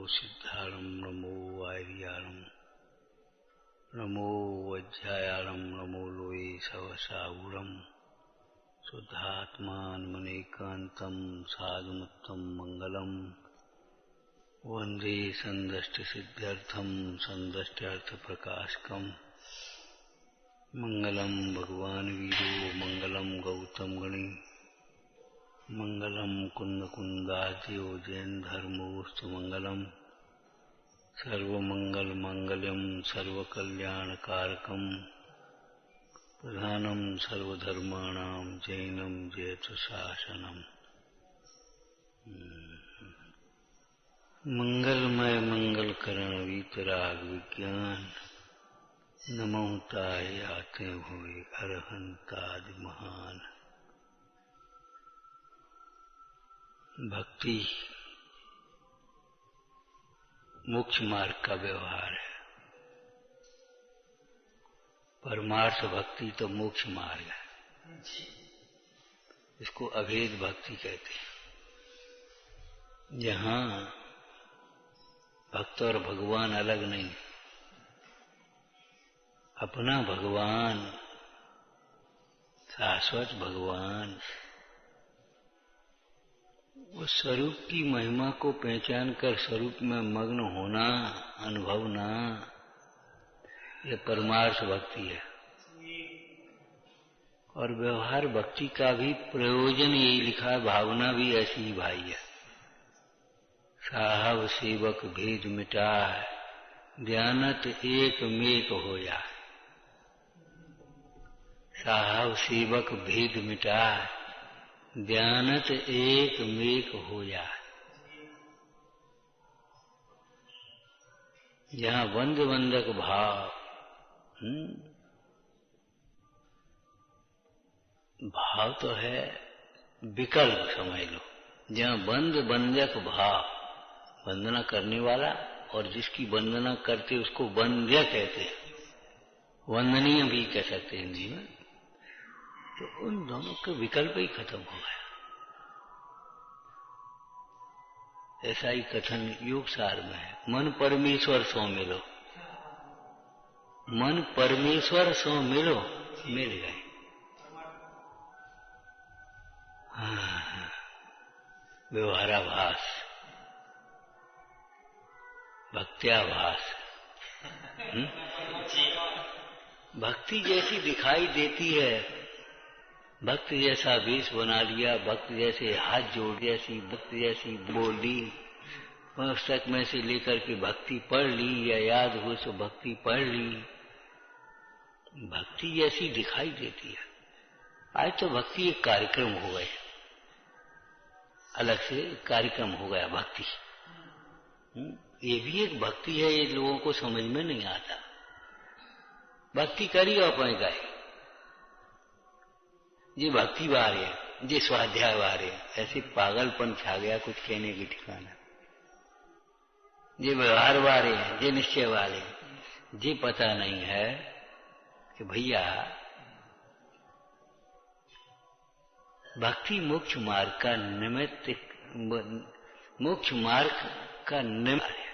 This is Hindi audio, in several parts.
सिद्धारं नमो वार्याणं नमो वज्रायाणं नमो लोये सवसागुरं शुद्धात्मानमनेकान्तं साधुमुत्तं मंगलम वंदे संदष्टसिद्ध्यर्थं संदष्ट्यर्थप्रकाशकम् मंगलम भगवान वीरो मंगलम गौतम गणे मंगलम कुंद कुंदाज्यो जैन धर्मोस्तु मंगलम सर्वमंगल मंगल्यम सर्वकल्याणकारकम प्रधानम सर्वधर्माणां जैनम जयतु शासनम। मंगलमय मंगलकरण वीतराग विज्ञान नमोताय आते हुए अरहंतादि महान। भक्ति मोक्ष मार्ग का व्यवहार है। परमार्थ भक्ति तो मोक्ष मार्ग है, इसको अभेद भक्ति कहते हैं। जहाँ भक्त और भगवान अलग नहीं, अपना भगवान, शाश्वत भगवान, उस स्वरूप की महिमा को पहचान कर स्वरूप में मग्न होना, अनुभवना, यह परमार्थ भक्ति है। और व्यवहार भक्ति का भी प्रयोजन यही लिखा है, भावना भी ऐसी ही भाई है। साहब सेवक भेद मिटाए, ध्यानत एक मेक होया। साहब सेवक भेद मिटाए, ध्यानत एक मेक होया। जहाँ बंद बंधक भाव, भाव तो है विकल्प समझ लो। जहाँ बंद बंधक भाव, वंदना करने वाला और जिसकी वंदना करते उसको वंद्य कहते हैं, वंदनीय भी कह सकते हैं हिंदी में। तो उन दोनों के विकल्प ही खत्म हो गया। ऐसा ही कथन योग सार में है, मन परमेश्वर सो मिलो, मन परमेश्वर सो मिलो, मिल गए। व्यवहाराभास, भक्त्याभास। भक्ति जैसी दिखाई देती है, भक्त जैसा वेश बना लिया, भक्त जैसे हाथ जोड़, जैसी भक्त जैसी बोली, पुस्तक में से लेकर के भक्ति पढ़ ली या याद हो तो भक्ति पढ़ ली, भक्ति जैसी दिखाई देती है। आज तो भक्ति एक कार्यक्रम हो गया, अलग से कार्यक्रम हो गया भक्ति। ये भी एक भक्ति है, ये लोगों को समझ में नहीं आता। भक्ति करी और अपने गए, ये भक्ति वाले, ये स्वाध्याय वाले, ऐसे पागलपन छा गया, कुछ कहने की ठिकाना। ये व्यवहार वाले हैं, ये निश्चय वाले, ये पता नहीं है कि भैया भक्ति मोक्ष मार्ग का निमित्त, मोक्ष मार्ग का निमित्त है।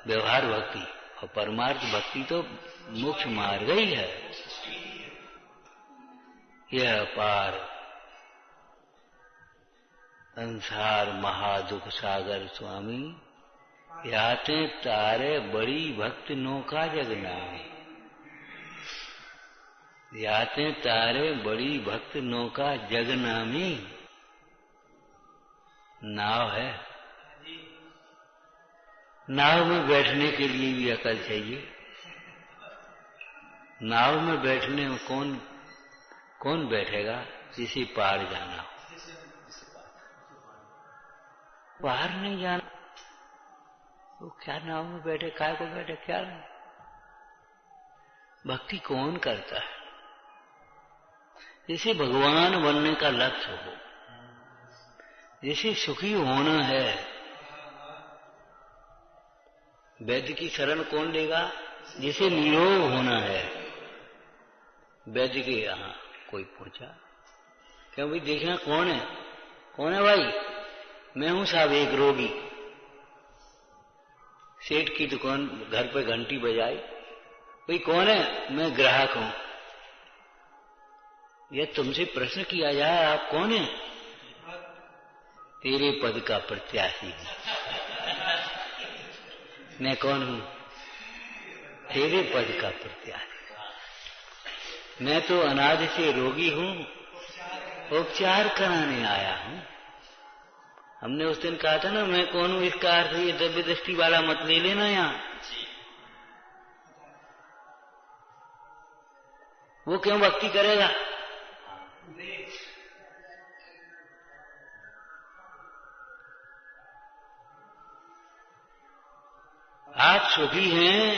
व्यवहार भक्ति और परमार्थ भक्ति तो मोक्ष मार्ग ही है। यह पार संसार महादुख सागर स्वामी, याते तारे बड़ी भक्त नौका जगनामी। याते तारे बड़ी भक्त नौका जगनामी। नाव है, नाव में बैठने के लिए भी अकल चाहिए। नाव में बैठने में कौन बैठेगा? जिसे पार जाना हो। बाहर नहीं जाना तो क्या नाव में बैठे, काय को बैठे, क्या नहीं। भक्ति कौन करता है? जैसे भगवान बनने का लक्ष्य हो, जैसे सुखी होना है, वैद्य की शरण कौन लेगा? जिसे निरोग होना है, वैद्य के यहाँ कोई पहुंचा, क्यों भाई देखना कौन है भाई? मैं हूं साहब एक रोगी, सेठ की दुकान, घर पे घंटी बजाई, भाई कौन है? मैं ग्राहक हूं। यह तुमसे प्रश्न किया जाए आप कौन है? तेरे पद का प्रत्याशी हूं। मैं कौन हूं? तेरे पद का प्रत्याशी। मैं तो अनादि से रोगी हूं, उपचार कराने आया हूं। हमने उस दिन कहा था ना, मैं कौन हूं, इसका अर्थ ये दिव्य दृष्टि वाला मत ले लेना यहां। वो क्यों भक्ति करेगा? आप सुखी हैं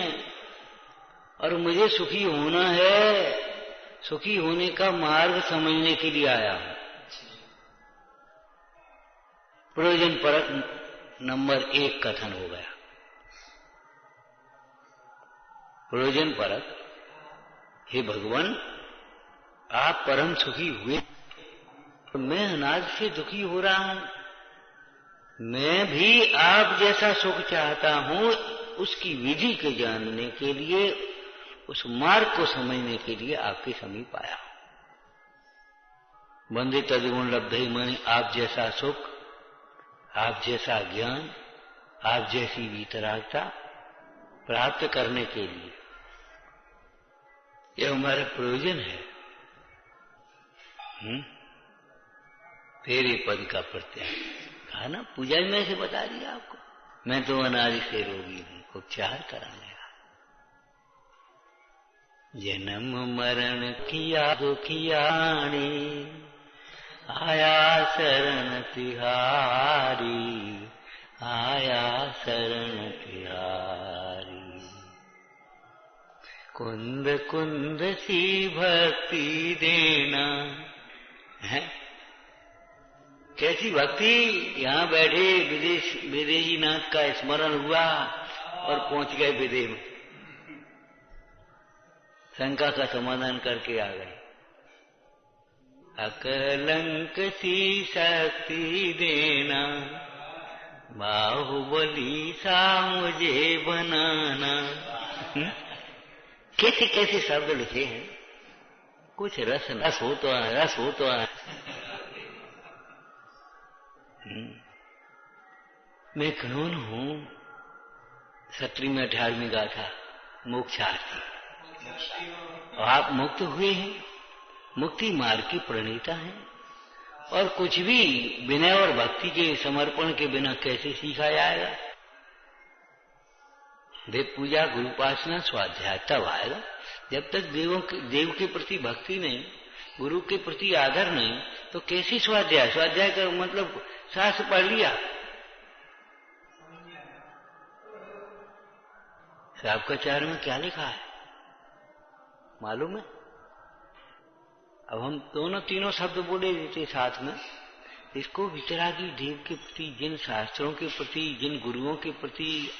और मुझे सुखी होना है। सुखी होने का मार्ग समझने के लिए आया हूं। प्रयोजन परक नंबर 1 कथन हो गया। प्रयोजन परक, हे भगवान आप परम सुखी हुए, मैं अनाज से दुखी हो रहा हूं। मैं भी आप जैसा सुख चाहता हूं, उसकी विधि के जानने के लिए, उस मार्ग को समझने के लिए आपके समीप आया हूं। बंदे तदगुण लब्धे, माने आप जैसा सुख, आप जैसा ज्ञान, आप जैसी वितरागता प्राप्त करने के लिए यह हमारा प्रयोजन है। तेरे पद का प्रत्याशी कहा ना, पूजा में से बता दिया आपको। मैं तो अनादि से रोगी हूं, उपचार कराने आया। जन्म मरण किया दुखियाणी, आया शरण तिहारी, आया शरण तिहारी। कुंद कुंद सी भक्ति देना है। कैसी भक्ति? यहां बैठे विदेशी नाथ का स्मरण हुआ और पहुंच गए विदेह में, शंका का समाधान करके आ गए। अकलंक सी शक्ति देना, बाहुबली सा मुझे बनाना। कैसे कैसे शब्द लिखे हैं, कुछ रस हो तो है, रस हो तो है। मैं कौन हूं? 17वीं में 18वीं गाथा मोक्षार्थी। और आप मुक्त हुए हैं, मुक्ति मार्ग की प्रणेता हैं। और कुछ भी विनय और भक्ति के समर्पण के बिना कैसे सीखा जाएगा? देव पूजा, गुरुपासना, स्वाध्याय तब आएगा। जब तक देव के प्रति भक्ति नहीं, गुरु के प्रति आदर नहीं, तो कैसी स्वाध्याय? स्वाध्याय का मतलब शास्त्र पढ़ लिया, आपकाचार्य में क्या लिखा है मालूम है? अब हम दोनों तीनों शब्द बोले देते साथ में। इसको वितरागी देव के प्रति, जिन शास्त्रों के प्रति, जिन गुरुओं के प्रति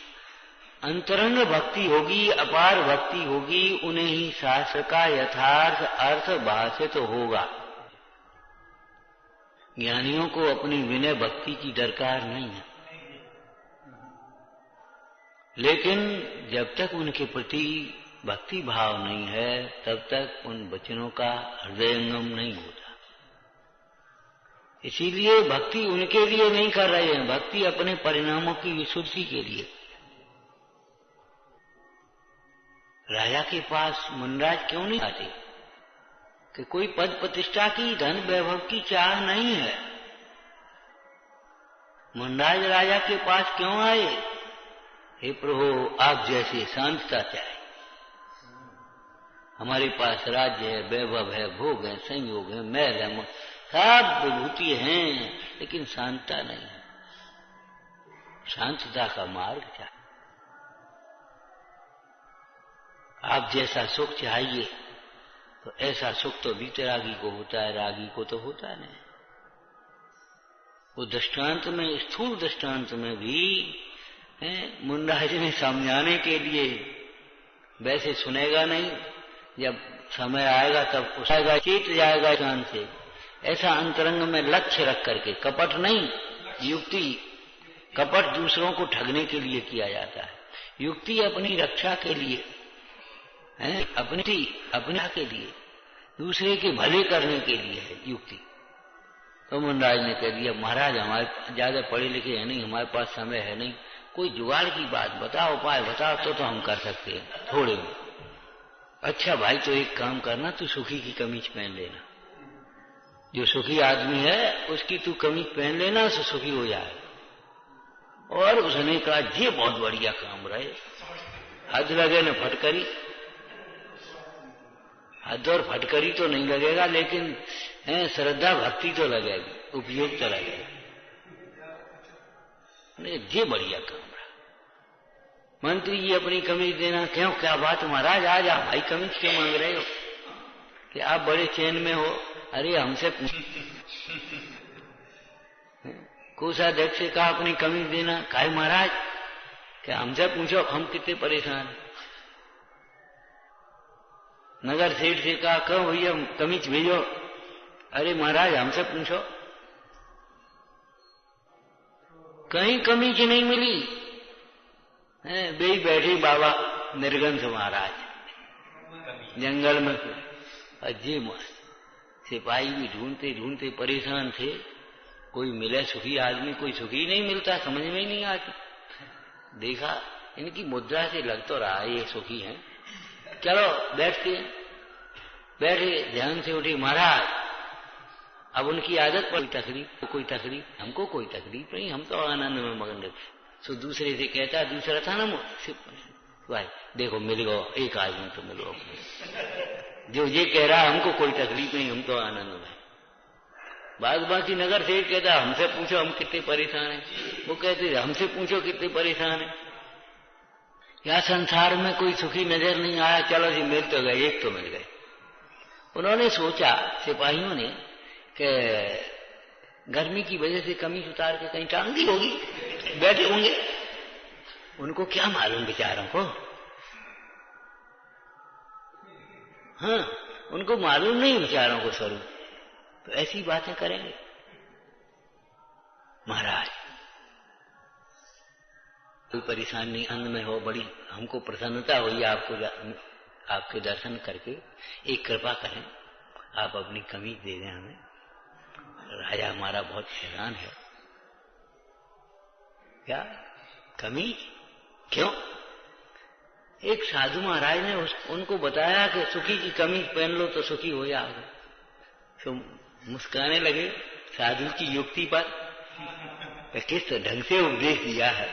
अंतरंग भक्ति होगी, अपार भक्ति होगी, उन्हें ही शास्त्र का यथार्थ अर्थ भाषित होगा। ज्ञानियों को अपनी विनय भक्ति की दरकार नहीं है, लेकिन जब तक उनके प्रति भक्ति भाव नहीं है, तब तक उन वचनों का हृदयंगम नहीं होता। इसीलिए भक्ति उनके लिए नहीं कर रहे हैं, भक्ति अपने परिणामों की विशुद्धि के लिए। राजा के पास मुनराज क्यों नहीं आते? कि कोई पद प्रतिष्ठा की, धन वैभव की चाह नहीं है। मुनराज राजा के पास क्यों आए? हे प्रभु, आप जैसे शांतता चाहे। हमारे पास राज्य है, वैभव है, भोग है, संयोग है, मैल है, सब विभूति हैं, लेकिन शांतता नहीं है। शांतता का मार्ग चाहिए। आप जैसा सुख चाहिए, तो ऐसा सुख तो वितरागी को होता है, रागी को तो होता नहीं। वो दृष्टांत में, स्थूल दृष्टांत में भी मुनराज ने समझाने के लिए, वैसे सुनेगा नहीं, जब समय आएगा तब उठाएगा, चेत जाएगा जान से। ऐसा अंतरंग में लक्ष्य रख करके, कपट नहीं, युक्ति। कपट दूसरों को ठगने के लिए किया जाता है, युक्ति अपनी रक्षा के लिए है, अपने के लिए, दूसरे के भले करने के लिए है युक्ति। तो मुनराज ने कह दिया, महाराज हमारे ज्यादा पढ़े लिखे है नहीं, हमारे पास समय है नहीं, कोई जुगाड़ की बात बताओ, उपाय बताओ तो हम कर सकते हैं थोड़े में। अच्छा भाई, तो एक काम करना, तू सुखी की कमीज पहन लेना, जो सुखी आदमी है उसकी तू कमीज पहन लेना, उससे सुखी हो जाए। और उसने कहा, ये बहुत बढ़िया काम रहे, हद लगे न फटकरी। हद और फटकरी तो नहीं लगेगा, लेकिन श्रद्धा भक्ति तो लगेगी, उपयोग तो लगेगा। ये बढ़िया काम रहा। मंत्री जी अपनी कमीज देना, क्यों, क्या बात महाराज, आज आप भाई कमीज क्यों मांग रहे हो, कि आप बड़े चैन में हो? अरे हमसे कोषाध्यक्ष से कहा अपनी कमीज देना, काहे महाराज, क्या हमसे पूछो, हम कितने परेशान हैं। नगर सेठ से कहा, कहो भैया कमीज भेजो, अरे महाराज हमसे पूछो। कहीं कमीज नहीं मिली, बैठे बाबा निर्गंध महाराज जंगल में। अजय सिपाही भी ढूंढते ढूंढते परेशान थे, कोई मिले सुखी आदमी, कोई सुखी नहीं मिलता, समझ में ही नहीं आती। देखा इनकी मुद्रा से लग तो रहा है ये सुखी हैं, चलो बैठते। बैठे, ध्यान से उठे, महाराज अब उनकी आदत पर कोई तकलीफ, हमको कोई तकलीफ नहीं, हम तो आनंद में मगन रहते। सो दूसरे से कहता, दूसरा था ना भाई देखो मिल गो, एक आदमी तो मिल गो, जो ये कह रहा हमको कोई तकलीफ नहीं, हम तो आनंद में। बाकी नगर सेठ कहता, हमसे पूछो हम कितने परेशान हैं। वो कहते, हमसे पूछो कितने परेशान हैं। या संसार में कोई सुखी नजर नहीं आया, चलो जी मिल तो गए, एक तो मिल गए। उन्होंने सोचा सिपाहियों ने कि गर्मी की वजह से कमीज उतार के कहीं टांग दी होगी, बैठे होंगे, उनको क्या मालूम बेचारों को। हाँ, उनको मालूम नहीं बेचारों को स्वरूप, तो ऐसी बातें करेंगे। महाराज कोई परेशानी अंग में हो, बड़ी हमको प्रसन्नता हुई आपके दर्शन करके, एक कृपा करें, आप अपनी कमीज दे दें हमें, राजा हमारा बहुत हैरान है। क्या कमीज, क्यों? एक साधु महाराज ने उनको बताया कि सुखी की कमीज पहन लो तो सुखी हो जाओगे। तो मुस्कुराने लगे साधु की युक्ति पर, किस ढंग से उपदेश दिया है,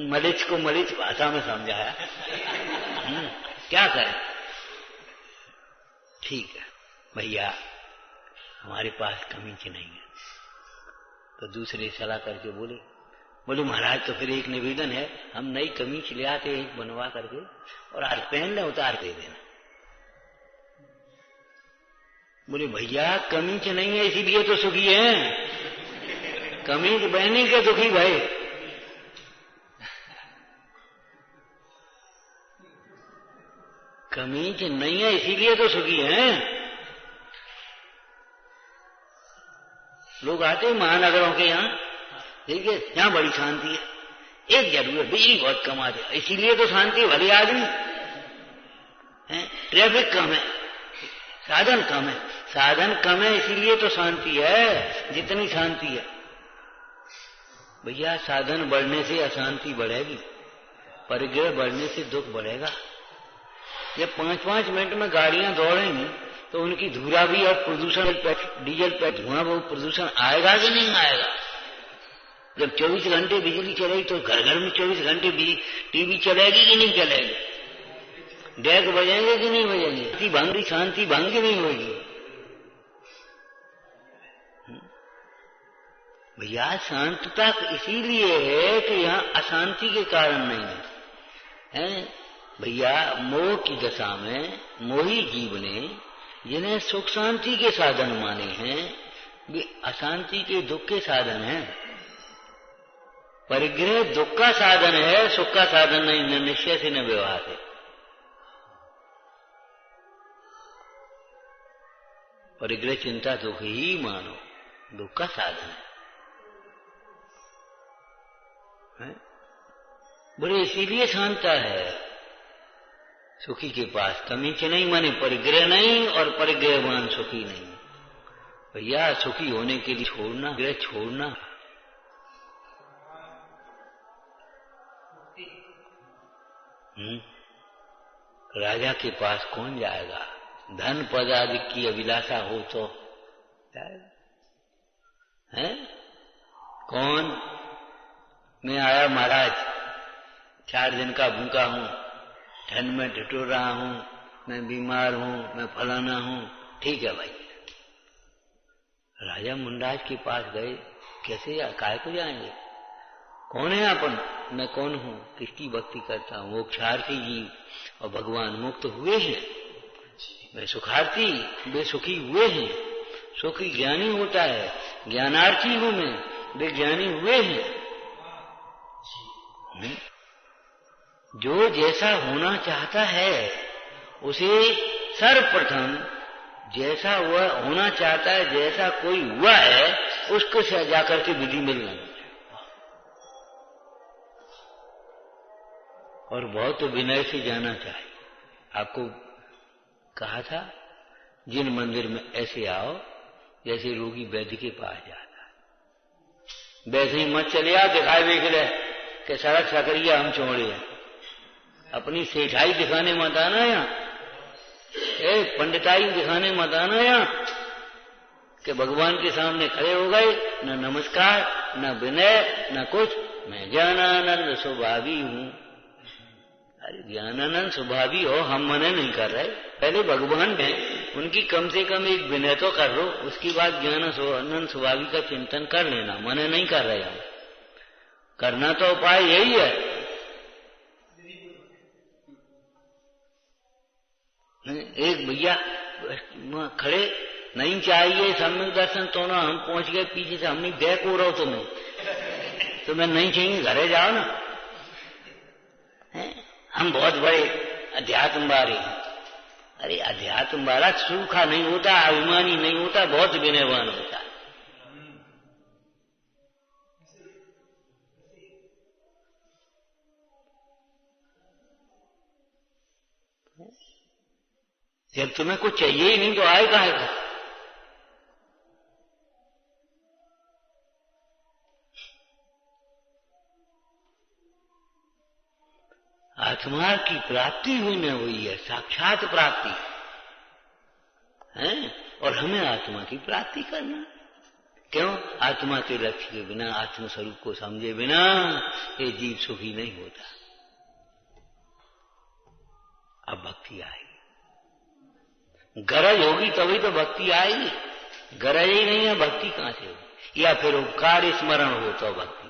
मलिच को मलिच भाषा में समझाया। क्या करें? ठीक है भैया, हमारे पास कमीज नहीं है। तो दूसरे सलाह करके बोले महाराज तो फिर एक निवेदन है, हम नई कमीज ले आते एक बनवा करके, और आज पहन ले, उतार दे देना। बोले भैया कमीज नहीं है इसीलिए तो सुखी है, कमीज पहने के दुखी भाई। कमीज नहीं है इसीलिए तो सुखी हैं। लोग आते हैं महानगरों के यहाँ, देखिए यहाँ बड़ी शांति है, एक जरूर बिजली बहुत कम आती है, इसीलिए तो शांति, भले आदमी है, ट्रैफिक कम है, साधन कम है, साधन कम है इसीलिए तो शांति है, जितनी शांति है। भैया साधन बढ़ने से अशांति बढ़ेगी, परिग्रह बढ़ने से दुख बढ़ेगा। जब 5-5 मिनट में गाड़ियां दौड़ेंगी तो उनकी धूरा भी और प्रदूषण, डीजल पे धुआं, वो प्रदूषण आएगा कि नहीं आएगा? जब 24 घंटे बिजली चलेगी तो घर घर में 24 घंटे टीवी चलेगी कि नहीं चलेगी? डेक बजेंगे कि नहीं बजेंगे? शांति भंग नहीं होगी। भैया शांतता इसीलिए है कि यहाँ अशांति के कारण नहीं है। भैया मोह की दशा में मोही जीव ने जिन्हें सुख शांति के साधन माने हैं, वे अशांति के दुख के साधन हैं। परिग्रह दुख का साधन है, सुख का साधन नहीं, न निश्चय से न व्यवहार है। परिग्रह चिंता दुख ही मानो, दुख का साधन है। बोले इसीलिए शांता है सुखी के पास कमीच नहीं, माने परिग्रह नहीं और परिग्रहवान सुखी नहीं। भैया सुखी होने के लिए छोड़ना, ग्रह छोड़ना। राजा के पास कौन जाएगा? धन पद आदि की अभिलाषा हो तो है? कौन? मैं आया महाराज, 4 दिन का भूखा हूं, ठंड में ठिठुर रहा हूं, मैं बीमार हूं, मैं फलाना हूं। ठीक है भाई। राजा मुंडाज के पास गए, कैसे काय को जाएंगे? कौन है अपन? मैं कौन हूं, किसकी भक्ति करता हूं? मोक्षार्थी जीव और भगवान मुक्त हुए हैं, मैं सुखार्थी, वे सुखी हुए हैं। सुखी ज्ञानी होता है, ज्ञानार्थी हूं मैं, वे ज्ञानी हुए हैं। जो जैसा होना चाहता है उसे सर्वप्रथम जैसा वह होना चाहता है, जैसा कोई हुआ है, उसको से जाकर के विधि मिलना। और बहुत विनय से जाना चाहिए। आपको कहा था जिन मंदिर में ऐसे आओ जैसे रोगी वैद्य के पास जाता है, वैसे ही मत चले आओ दिखाई देख रहे कि सड़क सकरिया हम चौड़े हैं। अपनी सेठाई दिखाने मत आना यहाँ, पंडिताई दिखाने मत आना यहाँ कि भगवान के सामने खड़े हो गए, न नमस्कार न विनय न कुछ। मैं ज्ञानानंद स्वभावी हूं। अरे ज्ञानानंद स्वभावी हो, हम मना नहीं कर रहे। पहले भगवान है, उनकी कम से कम एक विनय तो कर लो, उसके बाद ज्ञानानंद स्वभावी का चिंतन कर लेना। मना नहीं कर रहे हम, करना तो उपाय यही है। एक भैया खड़े, नहीं चाहिए सम्यक दर्शन तो ना, हम पहुंच गए पीछे से, हमने बैक हो रहा तुम्हें नहीं चाहिए, घरे जाओ ना। हम बहुत बड़े अध्यात्म वाले हैं। अरे अध्यात्म वाला सूखा नहीं होता, अभिमानी नहीं होता, बहुत विनयवान होता है। जब तुम्हें कुछ चाहिए ही नहीं तो आए काहे का? आत्मा की प्राप्ति हुई न हुई है, साक्षात प्राप्ति है। और हमें आत्मा की प्राप्ति करना क्यों? आत्मा के लक्ष्य के बिना, आत्म स्वरूप को समझे बिना ये जीव सुखी नहीं होता। अब भक्ति आएगी, गरज होगी तभी तो भक्ति आएगी। गरज ही नहीं है, भक्ति कहां से होगी? या फिर उपकार स्मरण हो तो भक्ति।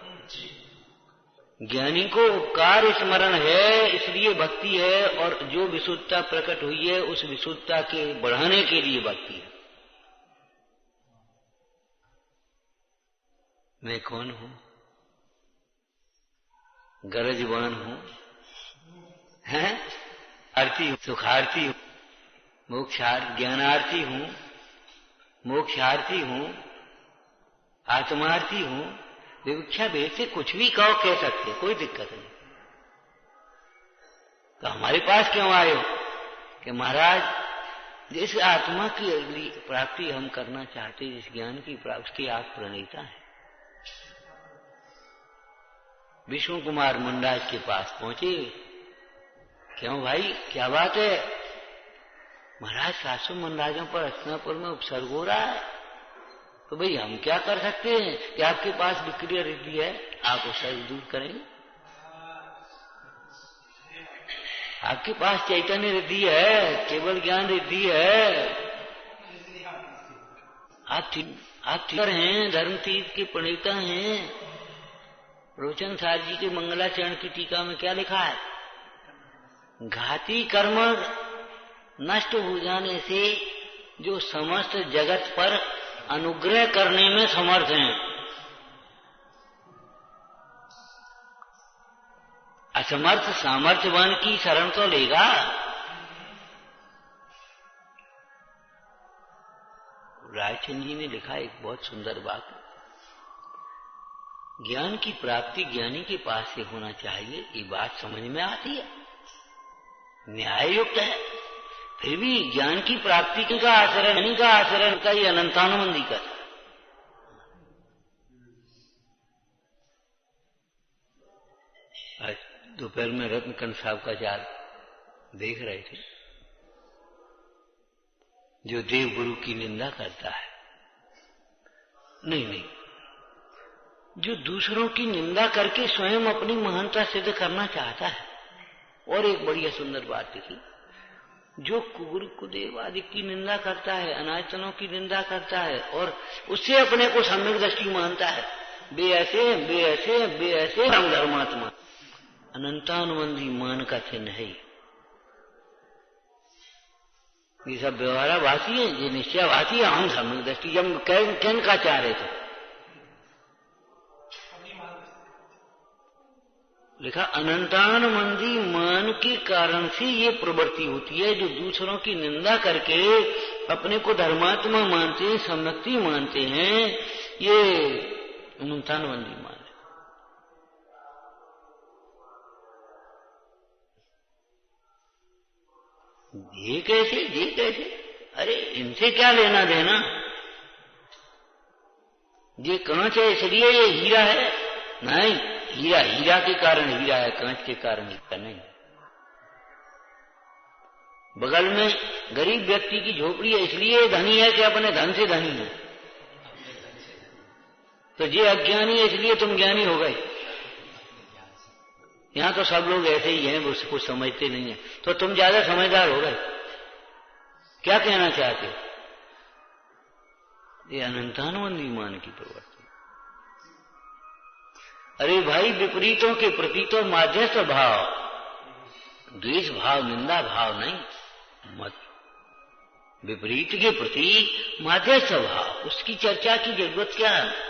ज्ञानी को उपकार स्मरण है, इसलिए भक्ति है। और जो विशुद्धता प्रकट हुई है, उस विशुद्धता के बढ़ाने के लिए भक्ति है। मैं कौन हूं? गरजवान हूं, हैं? आरती सुखार्थी हूं, मोक्षार्थी ज्ञानार्थी हूं, मोक्षार्थी हूं, आत्मार्थी हूं। विवक्षा भेद से कुछ भी कहो, कह सकते, कोई दिक्कत नहीं। तो हमारे पास क्यों आए हो? कि महाराज जिस आत्मा की प्राप्ति हम करना चाहते, जिस ज्ञान की प्राप्ति की आप प्रणेता है। विष्णु कुमार मुंडाज के पास पहुंचे। क्यों भाई, क्या बात है? महाराज 700 मुंडाजों पर हस्तिनापुर में उपसर्ग हो रहा है, तो भाई हम क्या कर सकते हैं कि आपके पास विक्रिया रिद्धि है, आप उसका दूर करेंगे। आपके पास चैतन्य रिद्धि है, केवल ज्ञान रिद्धि है। आप टीचर हैं, धर्म तीर्थ के प्रणेता हैं। रोचन सार जी के मंगलाचरण की टीका में क्या लिखा है? घाती कर्म नष्ट हो जाने से जो समस्त जगत पर अनुग्रह करने में समर्थ हैं, असमर्थ सामर्थ्यवान की शरण तो लेगा। रायचंद जी ने लिखा एक बहुत सुंदर बात। ज्ञान की प्राप्ति ज्ञानी के पास से होना चाहिए, ये बात समझ में आती है, न्याय युक्त है। फिर भी ज्ञान की प्राप्ति का आचरण, ज्ञानी का आचरण का ये अनंतानुबंधी का था। आज दोपहर में रत्नकंठ साहब का चार देख रहे थे, जो देव गुरु की निंदा करता है, नहीं, जो दूसरों की निंदा करके स्वयं अपनी महानता सिद्ध करना चाहता है। और एक बढ़िया सुंदर बात लिखी, जो कुगुरु कुदेव आदि की निंदा करता है, अनायतनों की निंदा करता है और उससे अपने को सम्यक दृष्टि मानता है, बे ऐसे हम धर्मात्मा, अनंतानुबंधी मान का चिन्ह है। ये सब व्यवहाराभासी है, ये निश्चयभासी है, हम सम्यक दृष्टि। जब कैन का चाह रहे थे, लिखा अनंतानुबंधी मान के कारण से ये प्रवृत्ति होती है, जो दूसरों की निंदा करके अपने को धर्मात्मा मानते हैं, सम्यक्ति मानते हैं, ये अनंतानुबंधी मान है। ये कैसे? अरे इनसे क्या लेना देना? ये कांच है इसलिए ये हीरा है? नहीं, हीरा के कारण हीरा है, कांच के कारण हीरा नहीं। बगल में गरीब व्यक्ति की झोपड़ी है इसलिए धनी है कि अपने धन से धनी है। तो ये अज्ञानी है इसलिए तुम ज्ञानी हो गए। यहां तो सब लोग ऐसे ही हैं, वो कुछ समझते नहीं है, तो तुम ज्यादा समझदार हो गए। क्या कहना चाहते हो? ये अनंतानुबंधी मान की प्रवृत्ति। अरे भाई, विपरीतों के प्रति तो माध्यस्थ भाव, द्वेष भाव, निंदा भाव नहीं मत। विपरीत के प्रति माध्यस्थ भाव, उसकी चर्चा की जरूरत क्या है?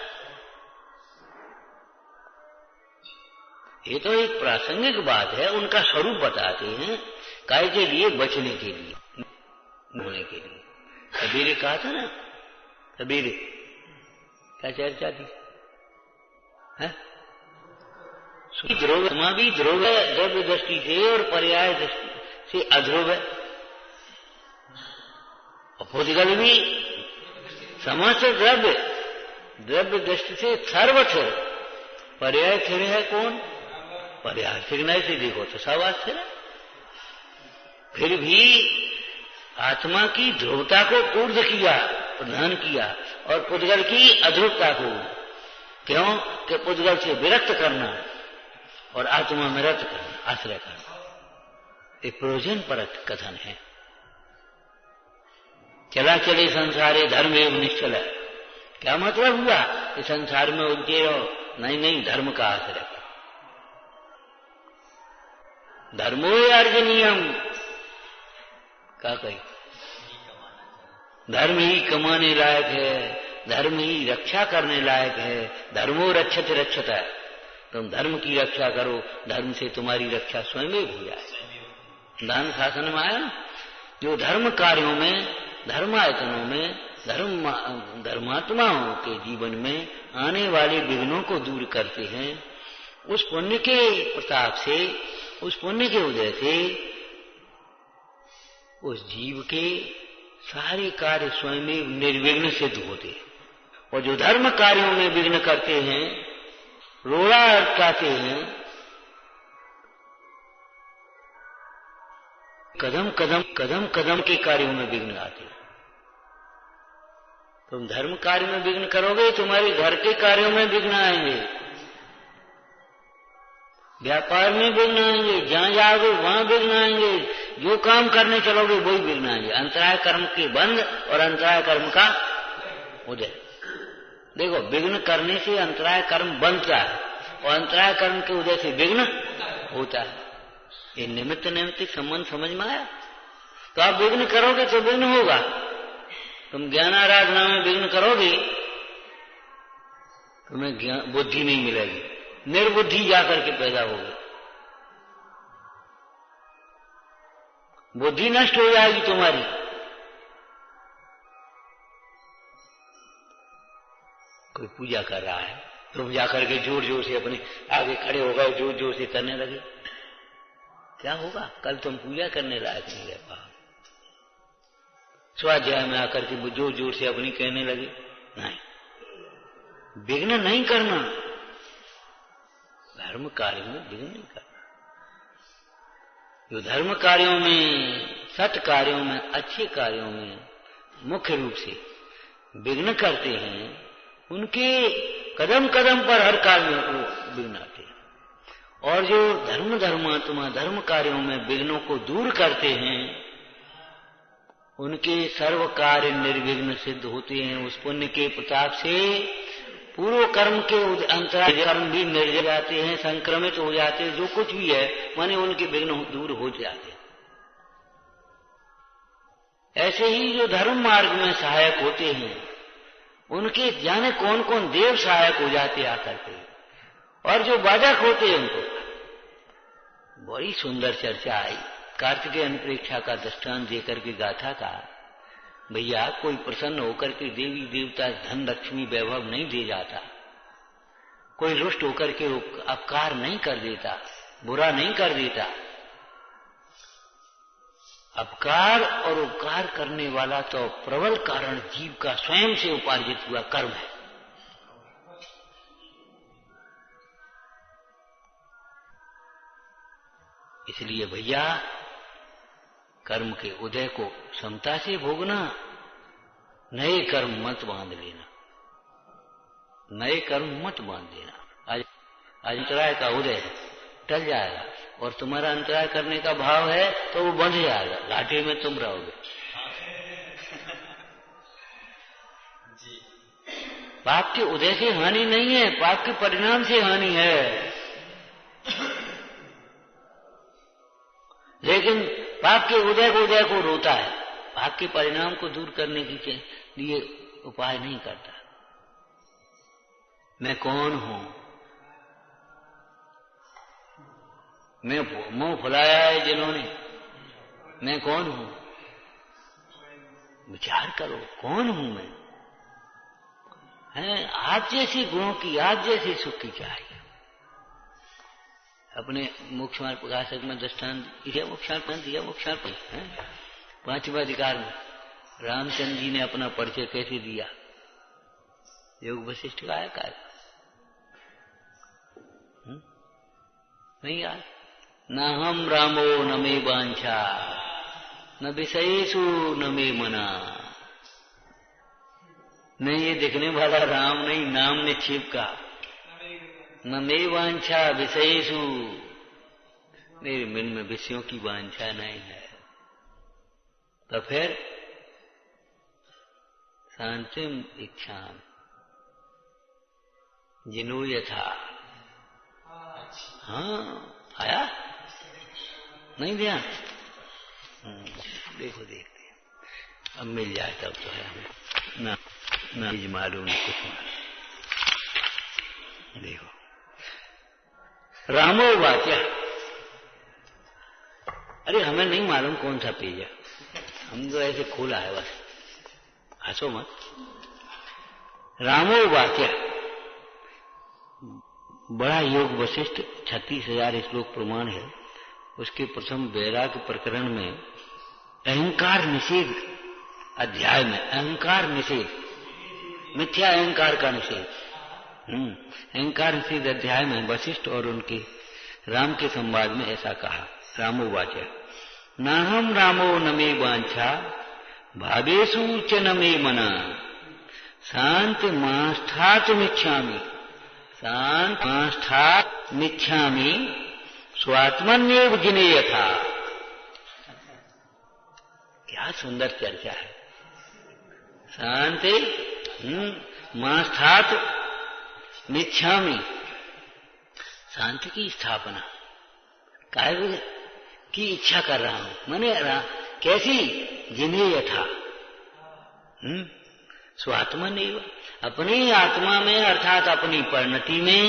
ये तो एक प्रासंगिक बात है, उनका स्वरूप बताते हैं, काय के लिए? बचने के लिए, होने के लिए। कबीर ने कहा था ना, कबीर क्या चर्चा थी है? ध्रुव भी ध्रुव है द्रव्य दृष्टि से और पर्याय दृष्टि से अध्रुव है, अपोधिगल भी समस्त द्रव्य दृष्टि से सर्वस्थिर। पर्याय स्थिर है कौन? पर्याय स्थिर नहीं से देखो तो सब अस्थिर है। फिर भी आत्मा की ध्रुवता को ऊर्ध्व किया, प्रधान किया, और पुद्गल की अध्रुवता को। क्यों? कि पुद्गल से विरक्त करना और आत्मा में रत करना, आश्रय करना। एक प्रयोजन परक कथन है। चला चले संसारे धर्म एवं निश्चल। क्या मतलब हुआ कि संसार में उलझे रहो? नहीं, धर्म का आश्रय करो। धर्मो अर्जनीयम क्या कही? धर्म ही कमाने लायक है, धर्म ही रक्षा करने लायक है। धर्मो रक्षते रक्षता है। तुम धर्म की रक्षा करो, धर्म से तुम्हारी रक्षा स्वयं ही हो जाए। दान शासन में आया, जो धर्म कार्यों में, धर्मायतनों में, धर्मात्माओं के जीवन में आने वाले विघ्नों को दूर करते हैं, उस पुण्य के प्रताप से, उस पुण्य के उदय से उस जीव के सारे कार्य स्वयं ही निर्विघ्न सिद्ध होते हैं। और जो धर्म कार्यों में विघ्न करते हैं, रोड़ा अटकाते हैं, कदम कदम के कार्यों में विघ्न आते हैं। तुम धर्म कार्य में विघ्न करोगे, तुम्हारे घर के कार्यों में विघ्न आएंगे, व्यापार में विघ्न आएंगे, जहां जाओगे वहां विघ्न आएंगे, जो काम करने चलोगे वही विघ्न आएंगे। अंतराय कर्म के बंद और अंतराय कर्म का उदय। देखो, विघ्न करने से अंतराय कर्म बनता है और अंतराय कर्म के उदय से विघ्न होता है। ये निमित्त नैमित्तिक संबंध समझ में आया? तो आप विघ्न करोगे तो विघ्न होगा। तुम ज्ञान आराधना में विघ्न करोगे, तुम्हें बुद्धि नहीं मिलेगी, निर्बुद्धि जाकर के पैदा होगी, बुद्धि नष्ट हो जाएगी तुम्हारी। कोई पूजा कर रहा है, तुम जाकर के जोर जोर से अपने आगे खड़े हो गए, जोर जोर से करने लगे, क्या होगा? कल तुम पूजा करने लायक नहीं रह पाओ। स्वाध्याय में आकर के जोर जोर से अपनी कहने लगे, नहीं, विघ्न नहीं करना, धर्म कार्य में विघ्न नहीं करना। जो धर्म कार्यों में, सत कार्यों में, अच्छे कार्यों में मुख्य रूप से विघ्न करते हैं, उनके कदम कदम पर हर कार्य में वो विघ्न आते हैं। और जो धर्मात्मा धर्म कार्यों में विघ्नों को दूर करते हैं, उनके सर्व कार्य निर्विघ्न सिद्ध होते हैं। उस पुण्य के प्रताप से पूर्व कर्म के अंतराल कर्म भी निर्जल जाते हैं, संक्रमित हो जाते हैं, जो कुछ भी है माने उनके विघ्न दूर हो जाते हैं। ऐसे ही जो धर्म मार्ग में सहायक होते हैं, उनके जाने कौन कौन देव सहायक हो जाते आकर के, और जो बाधक होते हैं उनको। बड़ी सुंदर चर्चा आई। कार्तिकेय अनुप्रेक्षा का दृष्टांत देकर के गाथा का, भैया कोई प्रसन्न होकर के देवी देवता धन लक्ष्मी वैभव नहीं दे जाता, कोई रुष्ट होकर के अपकार नहीं कर देता, बुरा नहीं कर देता। अपकार और उपकार करने वाला तो प्रबल कारण जीव का स्वयं से उपार्जित हुआ कर्म है। इसलिए भैया कर्म के उदय को समता से भोगना, नए कर्म मत बांध लेना, नए कर्म मत बांध लेना। आज अंतराय का उदय है, टल जाएगा, और तुम्हारा अंतराय करने का भाव है तो वो बंध जाएगा, घाटे में तुम रहोगे। पाप के उदय से हानि नहीं है, पाप के परिणाम से हानि है। लेकिन पाप के उदय को रोता है, पाप के परिणाम को दूर करने के लिए उपाय नहीं करता। मैं कौन हूं? मैं मुंह फुलाया है जिन्होंने, मैं कौन हूं? विचार करो, कौन हूं मैं? है आप जैसे गुणों की, आप जैसे सुख की चाहिए। अपने मोक्षमार्ग प्रकाशक में दृष्टांत दिया, मोक्षार्पण है। 5वां अधिकार में रामचंद्र जी ने अपना परिचय कैसे दिया? योग वशिष्ठ का आया नहीं यार, न हम रामो न मे वांछा न विषयेषु न मे मना। नहीं ये देखने वाला राम नहीं, नाम ने छिपका। न मे वांछा विषयेषु, मेरे मन में विषयों की वांछा नहीं है। तो फिर शांतिम इच्छा जिनो यथा। हाँ आया नहीं ध्यान? देखो देखते अब मिल जाए तब तो है हमें ना मालूम कुछ मालूम। देखो रामो वाक्या, अरे हमें नहीं मालूम कौन सा पेज है, हम तो ऐसे खोला है बस, हंसो मत। रामो वाक्या बड़ा योग वशिष्ठ 36,000 श्लोक प्रमाण है। उसके प्रथम वैराग्य प्रकरण में अहंकार निषेध अध्याय में, अहंकार निषेध, मिथ्या अहंकार का निषेध, अहंकार निषेध अध्याय में वशिष्ठ और उनके राम के संवाद में ऐसा कहा। रामो वाचा नाहम रामो न मे वांछा भावेषु च न मे मना शांत माष्ठातुमिच्छामि, शांत माष्ठातुमिच्छामि स्वात्मन्येव जिने यथा। क्या सुंदर चर्चा है। शांति माष्ठात मिच्छामि, शांति की स्थापना कार्य की इच्छा कर रहा हूं, मैंने कैसी? जिन्हें यथा स्वात्मन्येव, अपनी आत्मा में अर्थात अपनी परिणति में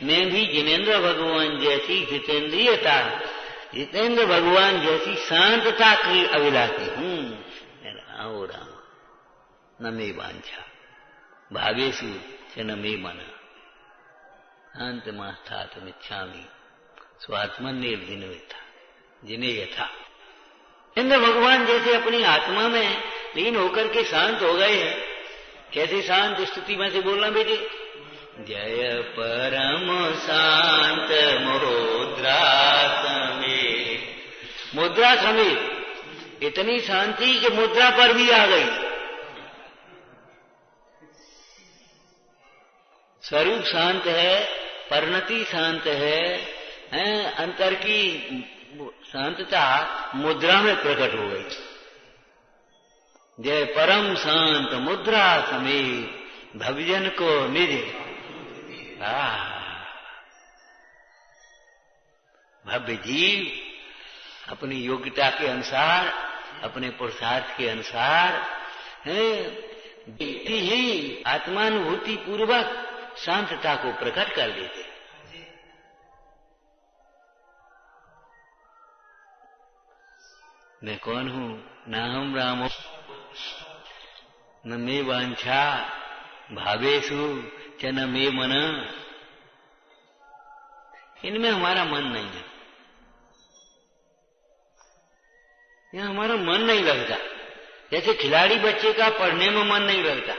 मैं भी जिनेन्द्र भगवान जैसी जितेंद्रियता, जितेंद्र भगवान जैसी शांतता की अभिलाषी हूं। राम राम न मे वांछा भावेषु च न मे मना, शान्तमास्थातुमिच्छामि स्वात्मन्येव जिने यथा। इंद्र भगवान जैसे अपनी आत्मा में लीन होकर के शांत हो गए हैं। कैसे शांत? स्तुति में से बोलना बेटे। जय परम शांत मुद्रा समेत। मुद्रा समेत इतनी शांति कि मुद्रा पर भी आ गई। स्वरूप शांत है, परिणति शांत है, अंतर की शांतता मुद्रा में प्रकट हो गई। जय परम शांत मुद्रा समेत भवजन को निज। भव्य जीव अपनी योग्यता के अनुसार, अपने पुरुषार्थ के अनुसार ही आत्मानुभूति पूर्वक शांतता को प्रकट कर देते। मैं कौन हूं? न हम रामो न मे वांछा भावेषु च न मे मन। इनमें हमारा मन नहीं है, यहाँ हमारा मन नहीं लगता। जैसे खिलाड़ी बच्चे का पढ़ने में मन नहीं लगता,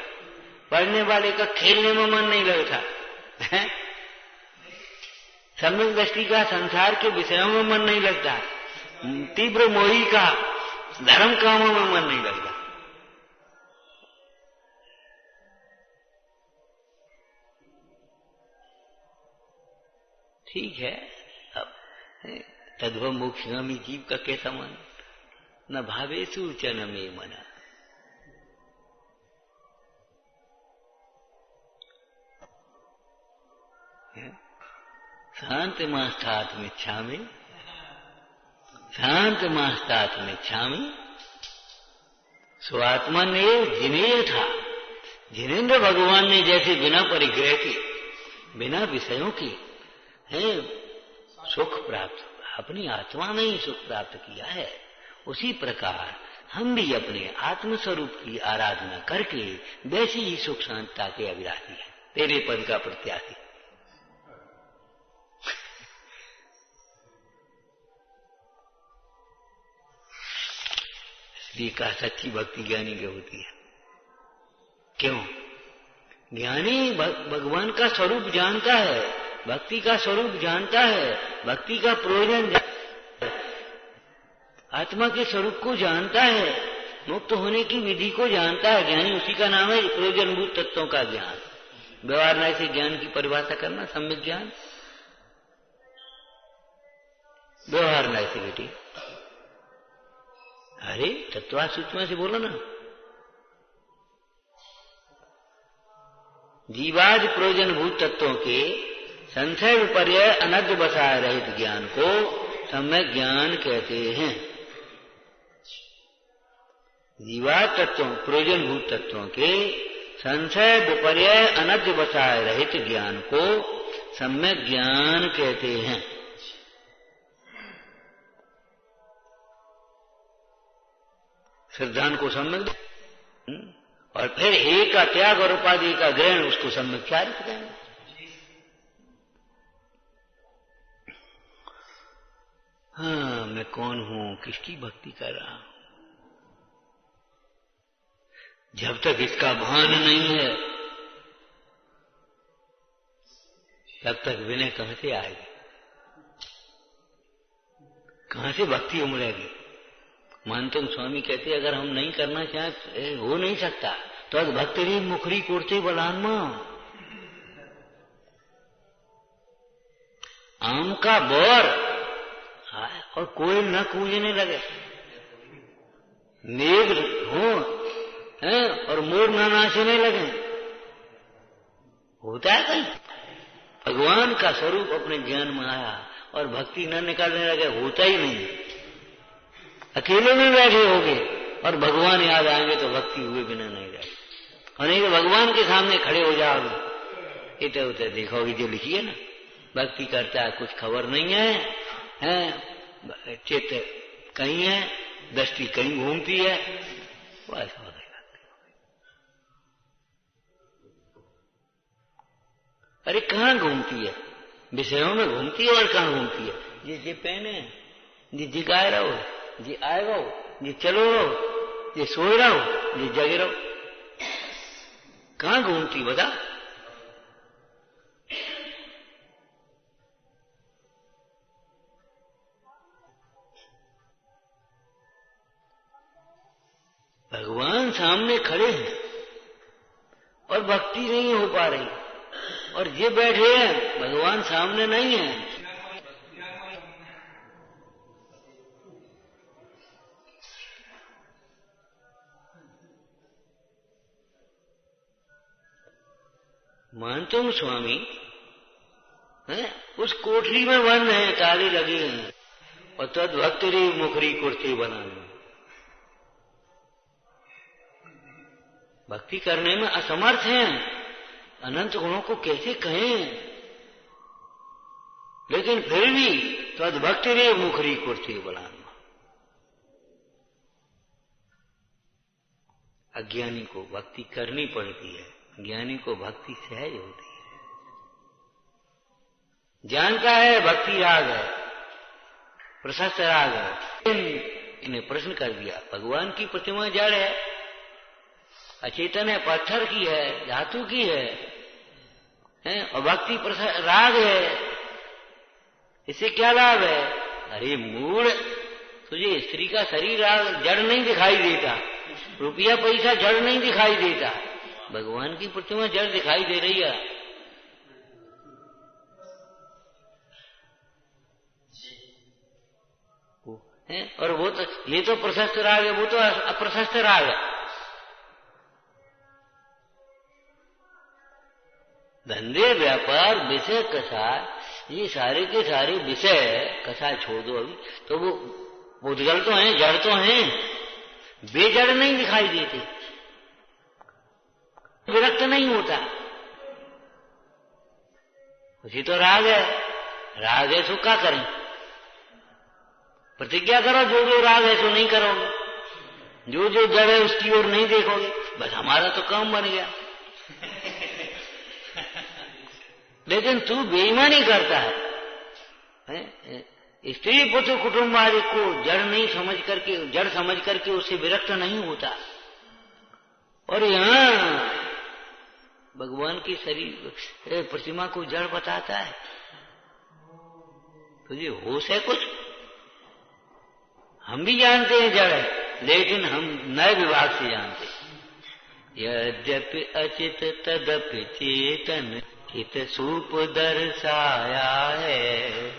पढ़ने वाले का खेलने में मन नहीं लगता, सम्यक दृष्टि का संसार के विषयों में मन नहीं लगता, तीव्र मोही का धर्म कामों में मन नहीं लगता। ठीक है, अब तद्भव मोक्षगामी जीव का कैसा मन? न भावेषु च न मे मना। शान्तमास्थातुमिच्छामि शान्तमास्थातुमिच्छामि स्वात्मन्येव जिने यथा। जिनेन्द्र भगवान ने जैसे बिना परिग्रह के, बिना विषयों के सुख प्राप्त, अपनी आत्मा में ही सुख प्राप्त किया है, उसी प्रकार हम भी अपने आत्मस्वरूप की आराधना करके वैसी ही सुख शांतता के अभिलाषी है, तेरे पद का प्रत्याशी। इसलिए कहा सच्ची भक्ति ज्ञानी की होती है। क्यों? ज्ञानी भगवान का स्वरूप जानता है, भक्ति का स्वरूप जानता है, भक्ति का प्रयोजन, आत्मा के स्वरूप को जानता है, मुक्त होने की विधि को जानता है। ज्ञानी उसी का नाम है प्रयोजनभूत तत्वों का ज्ञान। व्यवहार न्याय से ज्ञान की परिभाषा करना, सम्यक ज्ञान। व्यवहार न्याय से बेटी, अरे तत्वा सूक्ष्म से बोलो ना। जीवाद प्रयोजनभूत तत्वों के संशय विपर्य अनद्य बसाए रहित ज्ञान को सम्यक ज्ञान कहते हैं। जीवाद तत्वों, प्रयोजनभूत तत्वों के संशय विपर्य अनद्य बसाए रहित ज्ञान को सम्यक ज्ञान कहते हैं। सिद्धांत को सम्यक, और फिर एक का त्याग और उपाधि का ग्रहण, उसको सम्यक चारित कहेंगे। हाँ, मैं कौन हूं, किसकी भक्ति कर रहा हूं? जब तक इसका भान नहीं है तब तक विनय कहां से आएगी, कहां से भक्ति उमड़ेगी? मानतम स्वामी कहते अगर हम नहीं करना चाहें, हो नहीं सकता, तो अग भक्तरी मुखरी कोरते बलान आम का बोर और कोई न कूजने लगे, मेघ हो और मोर न नाचने लगे, होता है कहीं? भगवान का स्वरूप अपने ज्ञान में आया और भक्ति न निकालने लगे, होता ही नहीं। अकेले में बैठे होगे और भगवान याद आएंगे तो भक्ति हुए बिना नहीं रहे, और नहीं तो भगवान के सामने खड़े हो जाओगे, इधर उधर देखोगे। जो लिखी है ना, भक्ति करता है कुछ खबर नहीं है, चित्त कहीं है, दृष्टि कहीं घूमती है, बस हो गई। अरे कहाँ घूमती है? विषयों में घूमती है और कहाँ घूमती है? जे पहने जी गाय रहो, जी आए रहो, जी चलो रहो, जी सोए रहो, जी जगे रहो, कहाँ घूमती बता? भगवान सामने खड़े हैं और भक्ति नहीं हो पा रही, और ये बैठे हैं, भगवान सामने नहीं है। मानते हूं स्वामी, है? उस कोठरी में बंद है, ताले लगे हैं, और तद भक्त रे मुखरी कुर्ती बनाने, भक्ति करने में असमर्थ हैं, अनंत गुणों को कैसे कहें, लेकिन फिर भी तद भक्त रे मुखरी कुर्ती बनाना। अज्ञानी को भक्ति करनी पड़ती है, ज्ञानी को भक्ति सहज होती है। जानता है भक्ति राग है, प्रशस्त राग है, इन्हें प्रश्न कर दिया, भगवान की प्रतिमा जड़ है, अचेतन है, पत्थर की है, धातु की है? और भक्ति राग है, इससे क्या लाभ है? अरे मूढ़, तुझे स्त्री का शरीर जड़ नहीं दिखाई देता, रुपया पैसा जड़ नहीं दिखाई देता, भगवान की प्रतिमा जड़ दिखाई दे रही है। और वो तो, ये तो प्रशस्त राग है, वो तो अप्रशस्त राग है। धंधे व्यापार विषय कसाय, ये सारे के सारे विषय कसाय छोड़ दो अभी, तो वो उद्गल तो हैं, जड़ तो हैं, बेजड़ नहीं दिखाई देते, विरक्त नहीं होता। उसी तो राग है, राग है सो क्या करें? प्रतिज्ञा करो, जो जो राग है सो नहीं करोगे, जो जो जड़ है उसकी ओर नहीं देखोगे, बस हमारा तो काम बन गया। लेकिन तू बेईमानी करता है, स्त्री पुत्र कुटुंब आदि को जड़ नहीं समझ करके, जड़ समझ करके उससे विरक्त नहीं होता, और यहां भगवान की शरीर प्रतिमा को जड़ बताता है। तुझे होश है कुछ? हम भी जानते हैं जड़ है, लेकिन हम नए विभाग से जानते हैं। यद्यपि अचित तदपि चेतन, हित सूप दर्शाया है,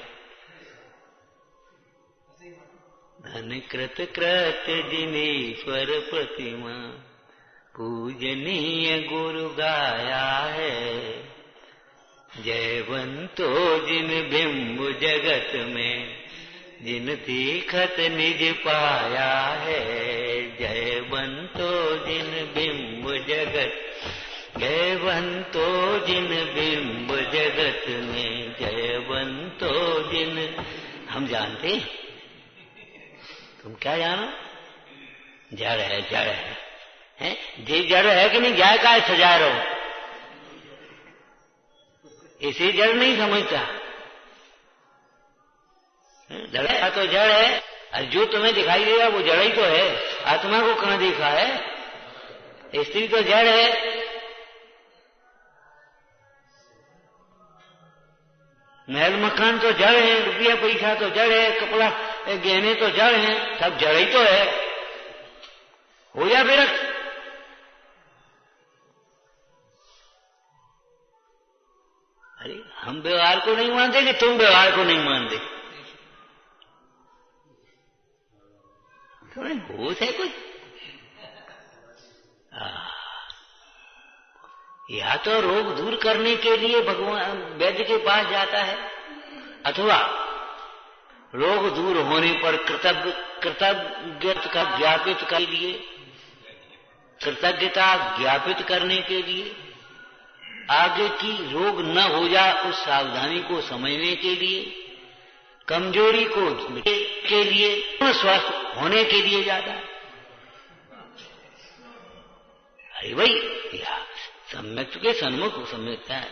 धन कृत कृत जिनेश्वर प्रतिमा, पूजनीय गुरु गाया है। जयवंतो जिन बिंब जगत में, जिन देखत निज पाया है। जयवंतो जिन बिंब जगत, जयवंतो जिन बिंब जगत में, जयवंतो जिन। हम जानते, तुम क्या जानो? जड़ है, जड़ है, हैं? जे जड़ है कि नहीं, जाए का सजा रहो, इसे जड़ नहीं समझता। जड़ तो जड़ है, और जो तुम्हें दिखाई देगा वो जड़ ही तो है। आत्मा को कहां देखा है? स्त्री तो जड़ है, महल मकान तो जड़ है, रुपया पैसा तो जड़ है, कपड़ा गहने तो जड़ हैं, सब जड़ ही तो है। हो जा विरक्त। अरे हम व्यवहार को नहीं मानते कि तुम व्यवहार को नहीं मानते? तुम्हें होश है कुछ? या तो रोग दूर करने के लिए भगवान वैद्य के पास जाता है, अथवा रोग दूर होने पर कृतज्ञता ज्ञापित के लिए, कृतज्ञता ज्ञापित करने के लिए, आगे की रोग न हो जाए उस सावधानी को समझने के लिए, कमजोरी को के लिए, स्वस्थ होने के लिए जाता है। अरे भाई सम्यक के सन्मुख सम्यकता है,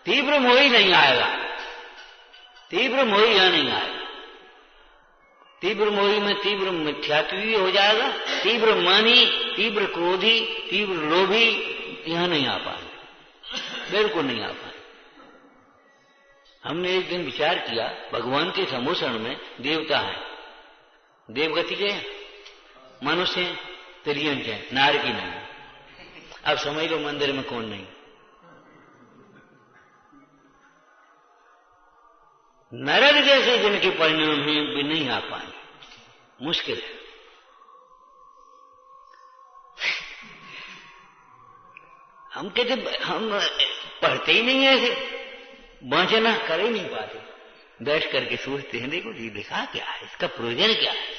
तीव्र मोह ही नहीं आएगा, तीव्र मोही यहां नहीं आएगा। तीव्र मोही में तीव्र मिथ्यात्वी हो जाएगा, तीव्र मानी, तीव्र क्रोधी, तीव्र लोभी यहां नहीं आ पाएंगे, बिल्कुल नहीं आ पाएंगे। हमने एक दिन विचार किया, भगवान के समोषण में देवता है, देवगति के मनुष्य हैं, तिर्यंक है, नारकी नहीं। अब समझ लो मंदिर में कौन नहीं। नरक जैसे जिनके परिणाम हैं भी नहीं आ पाएंगे, मुश्किल है। हम कहते हम पढ़ते ही नहीं ऐसे, वाचना कर ही नहीं पाते, बैठ करके सोचते हैं देखो जी लिखा क्या है, इसका प्रयोजन क्या है।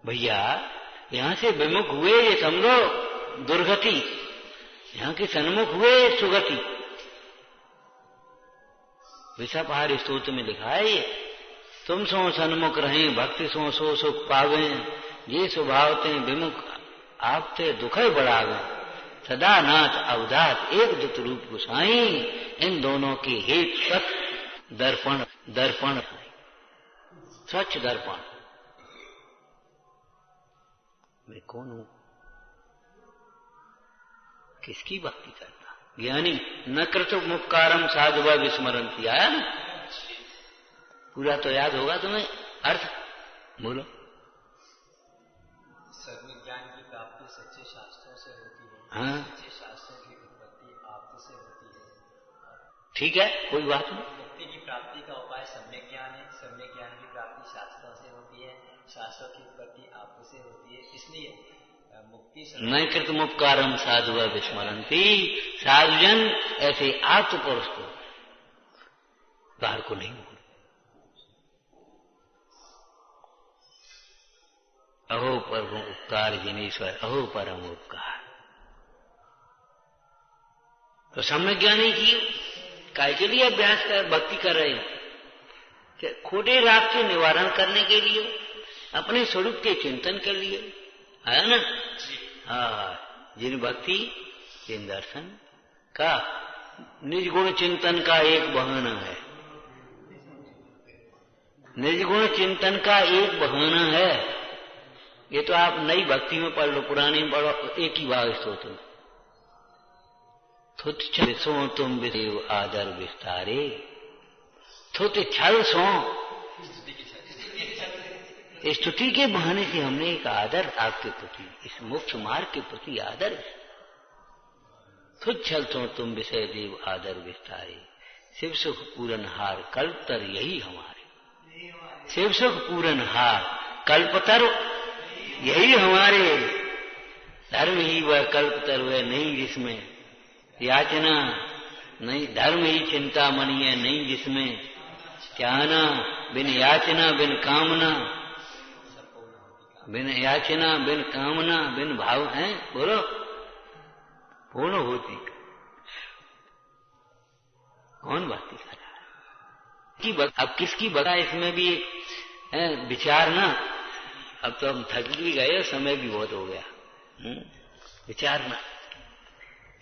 भैया यहां से विमुख हुए ये समझो दुर्गति, यहां के सन्मुख हुए सुगति। विषापहार स्तोत्र में लिखा है ये, तुम सो सन्मुख रहे भक्ति सो सो सुख पावे, ये स्वभावते विमुख आपते दुख बढ़ावे, सदा नाथ अवधात एक दुत रूप गुसाई, इन दोनों के हेत सच दर्पण, दर्पण स्वच्छ दर्पण। मैं कौन हूं, किसकी भक्ति करता? ज्ञानी न कृत मुक्कारम साधुवा विस्मरंती, आया ना, पूरा तो याद होगा तुम्हें, अर्थ बोलो। सर्व ज्ञान की प्राप्ति सच्चे शास्त्रों से होती है। हाँ, सच्चे शास्त्रों की उत्पत्ति आप से होती है। ठीक है, कोई बात नहीं। मुक्ति की प्राप्ति का उपाय सम्यक ज्ञान है, सम्यक ज्ञान की प्राप्ति शास्त्रों से होती है, शास्त्रों की उत्पत्ति आप से होती है। इसलिए मुक्ति न कृत मुपकारम साधुआ विस्मरंती, साधुजन ऐसे आत्म पुरुष को बाहर को नहीं भूल। अहो परम उपकार जिनेश्वर, अहो परम उपकार। तो सम्यक ज्ञान ही की, काय के लिए अभ्यास कर भक्ति कर रहे हैं? खोटे राग के निवारण करने के लिए, अपने स्वरूप के चिंतन के लिए, है ना। हाँ, जिन भक्ति जिन दर्शन का निज गुण चिंतन का एक बहाना है, निज गुण चिंतन का एक बहाना है। ये तो आप नई भक्ति में पढ़ लो, पुरानी में पढ़ो, एक ही बात स्तोत्र, थुत छल सो तुम विदेव आदर विस्तारे, थुत छल सो, स्तुति के बहाने से हमने एक आदर आपके प्रति, इस मोक्ष मार्ग के प्रति आदर, खुद चलतो तुम विषय देव आदर विस्तारे, शिव सुख पूरन हार कल्पतर यही हमारे, शिव सुख पूरन हार कल्पतर यही हमारे, धर्म ही वह कल्पतर वह नहीं जिसमें याचना नहीं, धर्म ही चिंता मणि है नहीं जिसमें चाहना, बिन याचना बिन कामना, बिन याचना बिन कामना बिन भाव है, बोलो पूर्ण होती। कौन भक्ति कर रहा है? अब किसकी बता, इसमें भी है विचार ना। अब तो हम थक भी गए, समय भी बहुत हो गया। विचार ना,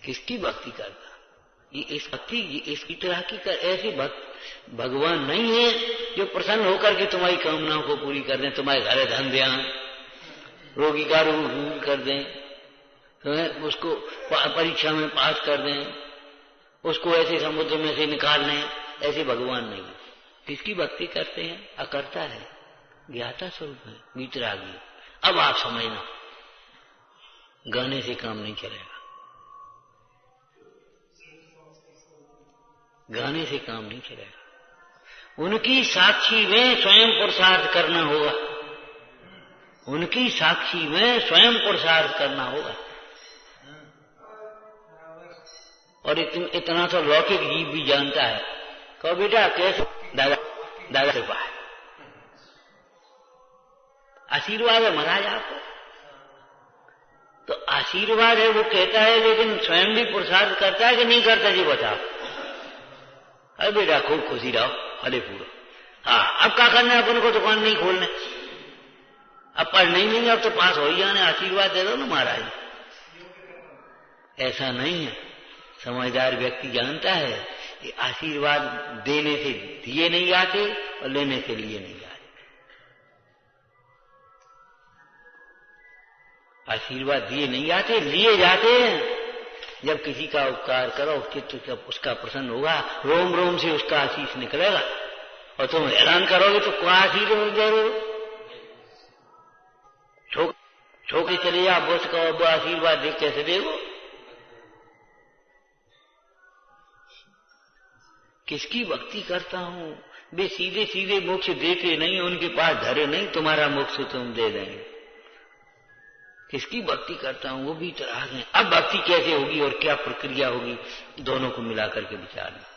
किसकी भक्ति करता? ये इस भक्ति इसकी तरह की ऐसी भगवान नहीं है जो प्रसन्न होकर के तुम्हारी कामनाओं को पूरी कर दें, तुम्हारे घर धन दें, रोगी का रोग कर दें, तो उसको परीक्षा में पास कर दें, उसको ऐसे समुद्र में से निकाल लें, ऐसे भगवान नहीं। किसकी भक्ति करते हैं? अकर्ता है, ज्ञाता स्वरूप है, वीतरागी। अब आप समझना, गाने से काम नहीं चलेगा, गाने से काम नहीं चलेगा। उनकी साक्षी में स्वयं पुरुषार्थ करना होगा, उनकी साक्षी में स्वयं पुरुषार्थ करना होगा। और इतना तो लौकिक जीव भी जानता है। कहो बेटा कैसे? दादा दादा कृपा है, आशीर्वाद है महाराज आपको, तो आशीर्वाद है वो कहता है, लेकिन स्वयं भी पुरुषार्थ करता है कि नहीं करता? जी बताओ। अरे बेटा खूब खुशी रहो, फले पूरा। हाँ, अब क्या करना है अपन को? दुकान नहीं खोलने, अब पढ़ नहीं, अब तो पास हो ही जाने, आशीर्वाद दे दो ना महाराज। ऐसा नहीं है, समझदार व्यक्ति जानता है कि आशीर्वाद देने से दिए नहीं जाते और लेने से लिए नहीं जाते। आशीर्वाद दिए नहीं जाते, लिए जाते हैं। जब किसी का उपकार करो उसका प्रसन्न होगा, रोम रोम से उसका आशीष निकलेगा। और तुम ऐलान करोगे तो क्या आशीष दे रहे हो? छोके चले जा, बस का वो आशीर्वाद दे कैसे देगो? किसकी भक्ति करता हूं? वे सीधे सीधे मोक्ष देते नहीं, उनके पास धरे नहीं, तुम्हारा मोक्ष तुम दे देंगे। किसकी भक्ति करता हूं वो भी इतराग है। अब भक्ति कैसे होगी और क्या प्रक्रिया होगी, दोनों को मिलाकर के विचारना।